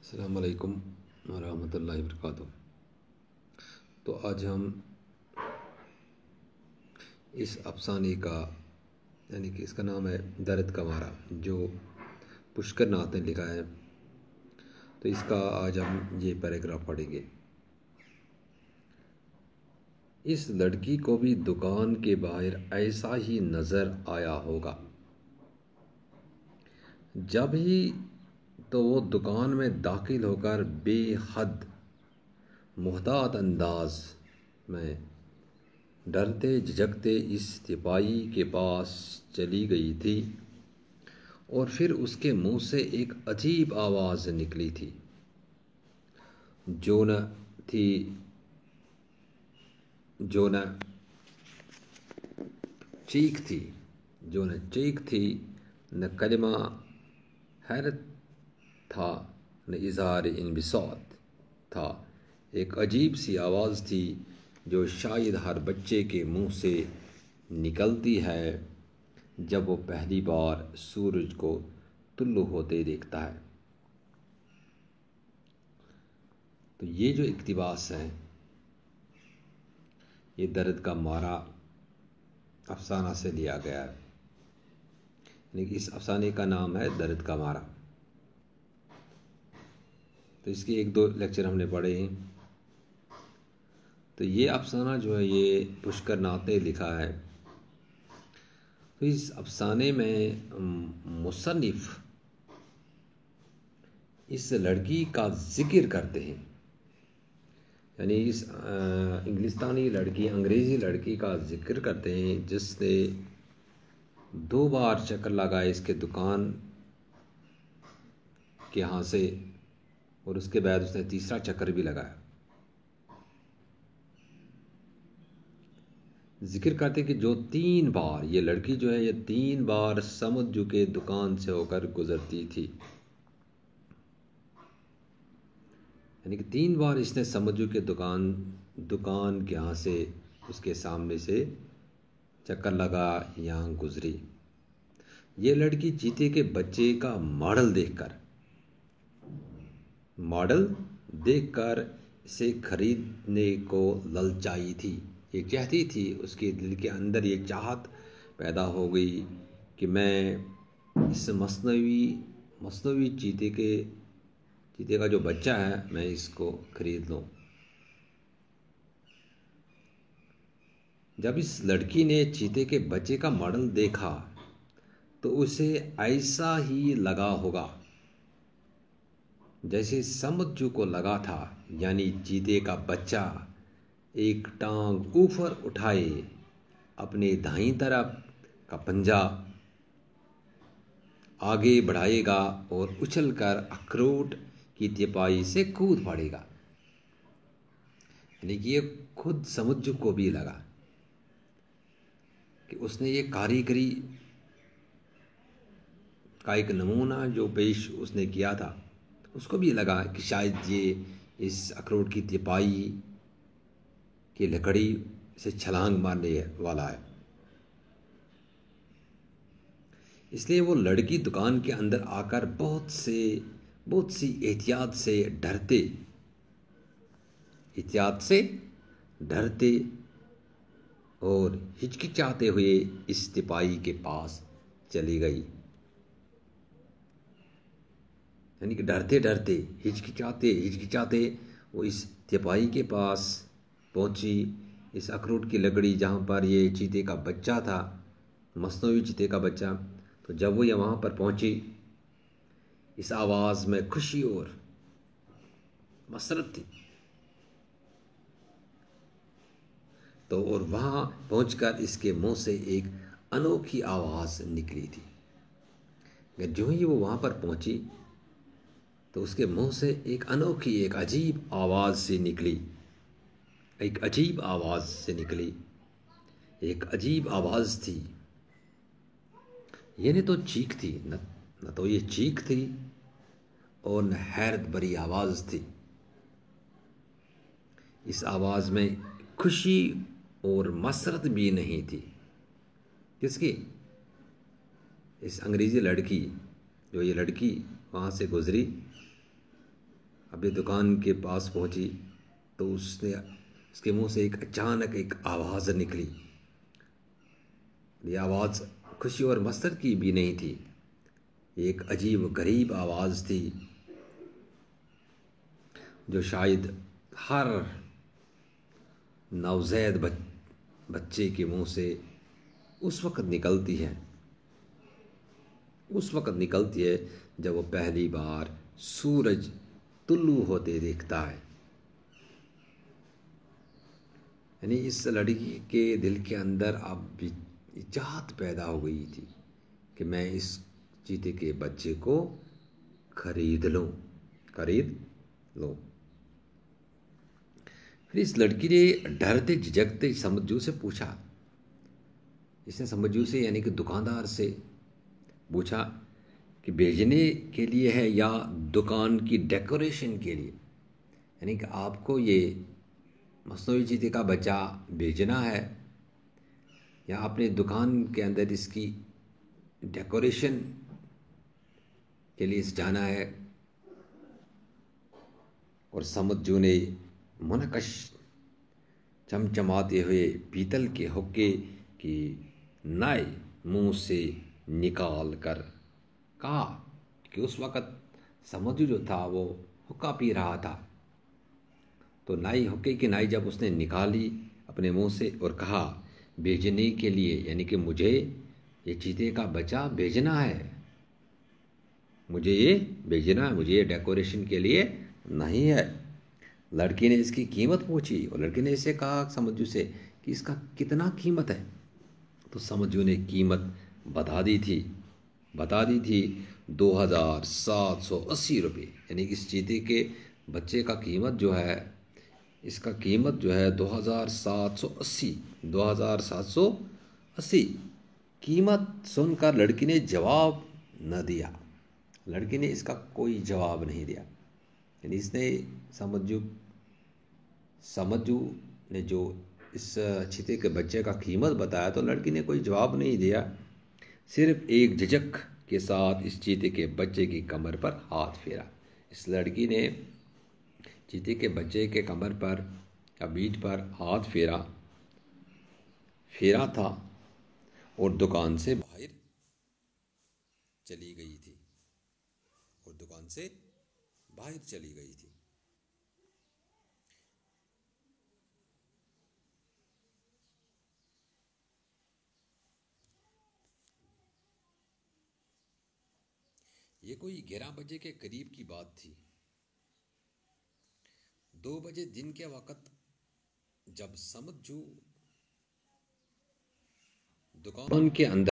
अस्सलाम वालेकुम वरहमतुल्लाहि वबरकातुहू। तो आज हम इस अफसाने का यानी कि इसका नाम है दर्द का मारा, जो पुष्कर नाथ ने लिखा है। तो इसका आज हम ये पैराग्राफ पढ़ेंगे। इस लड़की को भी दुकान के बाहर ऐसा ही नज़र आया होगा। जब ही तो वो दुकान में दाखिल होकर बेहद मुहतात अंदाज में डरते झिझकते इस सिपाही के पास चली गई थी और फिर उसके मुंह से एक अजीब आवाज़ निकली थी जो न चीख थी, न कलिमा हैरत था, न इज़हार इनबिसात था। एक अजीब सी आवाज़ थी जो शायद हर बच्चे के मुंह से निकलती है जब वो पहली बार सूरज को तुल्लू होते देखता है। तो ये जो इक़्तिबास है, ये दर्द का मारा अफसाना से लिया गया है। लेकिन इस अफसाने का नाम है दर्द का मारा। तो इसके एक दो लेक्चर हमने पढ़े हैं। तो ये अफसाना जो है ये पुष्कर नाथ ने लिखा है। तो इस अफसाने में मुसन्निफ इस लड़की का जिक्र करते हैं, यानी इस इंग्लिस्तानी लड़की, अंग्रेज़ी लड़की का जिक्र करते हैं जिसने 2 बार चक्कर लगाए इसके दुकान के यहाँ से, और उसके बाद उसने तीसरा चक्कर भी लगाया। जिक्र करते कि जो 3 बार ये लड़की जो है ये 3 बार समुद्र के दुकान से होकर गुजरती थी, यानी कि 3 बार इसने समुद्र के दुकान के यहाँ से, उसके सामने से चक्कर लगा, यहाँ गुजरी। ये लड़की चीते के बच्चे का मॉडल देखकर इसे खरीदने को ललचाई थी। ये चाहती थी, उसके दिल के अंदर ये चाहत पैदा हो गई कि मैं इस मसनवी चीते का जो बच्चा है मैं इसको खरीद लूं। जब इस लड़की ने चीते के बच्चे का मॉडल देखा तो उसे ऐसा ही लगा होगा जैसे समुद्र को लगा था, यानी चीते का बच्चा एक टांग ऊपर उठाए अपने दाईं तरफ का पंजा आगे बढ़ाएगा और उछलकर अखरोट की तिपाही से कूद पड़ेगा। यानी कि ये खुद समुद्र को भी लगा कि उसने ये कारीगरी का एक नमूना जो पेश उसने किया था, उसको भी लगा कि शायद ये इस अखरोट की तिपाही की लकड़ी से छलांग मारने वाला है। इसलिए वो लड़की दुकान के अंदर आकर बहुत सी एहतियात से डरते और हिचकिचाते हुए इस तिपाही के पास चली गई। यानी कि डरते हिचकिचाते वो इस तिपाही के पास पहुंची। इस अखरोट की लकड़ी जहाँ पर ये चीते का बच्चा था, मसनवी चीते का बच्चा, तो जब वो वहाँ पर पहुंची, इस आवाज़ में खुशी और मसरत थी। तो और वहाँ पहुंचकर इसके मुंह से एक अनोखी आवाज़ निकली थी। जो ही वो वहाँ पर पहुंची तो उसके मुंह से एक अनोखी, एक अजीब आवाज़ से निकली। एक अजीब आवाज़ थी। ये न तो चीख थी, न तो ये चीख थी, और न हैरत भरी आवाज़ थी। इस आवाज़ में खुशी और मसरत भी नहीं थी। किसकी? इस अंग्रेज़ी लड़की, जो ये लड़की वहाँ से गुजरी, अपनी दुकान के पास पहुंची तो उसके मुंह से एक अचानक एक आवाज़ निकली। ये आवाज़ खुशी और मसरत की भी नहीं थी, एक अजीब गरीब आवाज़ थी जो शायद हर नवज़ैद बच्चे के मुंह से उस वक़्त निकलती है जब वो पहली बार सूरज तुल्लू होते देखता है। यानी इस लड़की के दिल के अंदर अब चाहत पैदा हो गई थी कि मैं इस चीते के बच्चे को खरीद लूं। फिर इस लड़की ने डरते झिझकते समझू से पूछा, इसने समझू से यानी कि दुकानदार से पूछा कि भेजने के लिए है या दुकान की डेकोरेशन के लिए, यानी कि आपको ये मसनूई चीते का बच्चा भेजना है या अपने दुकान के अंदर इसकी डेकोरेशन के लिए जाना है। और समझू ने मुनकश चमचमाते हुए पीतल के हुक्के की नाई मुंह से निकाल कर कहा कि उस वक़्त समझू जो था वो हुक्का पी रहा था। तो नाई हुक्के की नाई जब उसने निकाली अपने मुंह से और कहा भेजने के लिए, यानी कि मुझे ये चीते का बच्चा भेजना है, मुझे ये डेकोरेशन के लिए नहीं है। लड़की ने इसकी कीमत पूछी और लड़की ने इसे कहा समझू से कि इसका कितना कीमत है। तो समझू ने कीमत बता दी थी 2780 रुपये, यानी इस चीते के बच्चे का कीमत जो है, इसका कीमत जो है 2780। कीमत सुनकर लड़की ने जवाब न दिया, लड़की ने इसका कोई जवाब नहीं दिया। यानी इसने समझू ने जो इस चीते के बच्चे का कीमत बताया तो लड़की ने कोई जवाब नहीं दिया, सिर्फ एक झिझक के साथ इस चीते के बच्चे की कमर पर हाथ फेरा। इस लड़की ने चीते के बच्चे के कमर पर या पीठ पर हाथ फेरा था और दुकान से बाहर चली गई थी। ये कोई 11 बजे के करीब की बात थी। 2 बजे दिन के वक़्त जब समझू दुकान के अंदर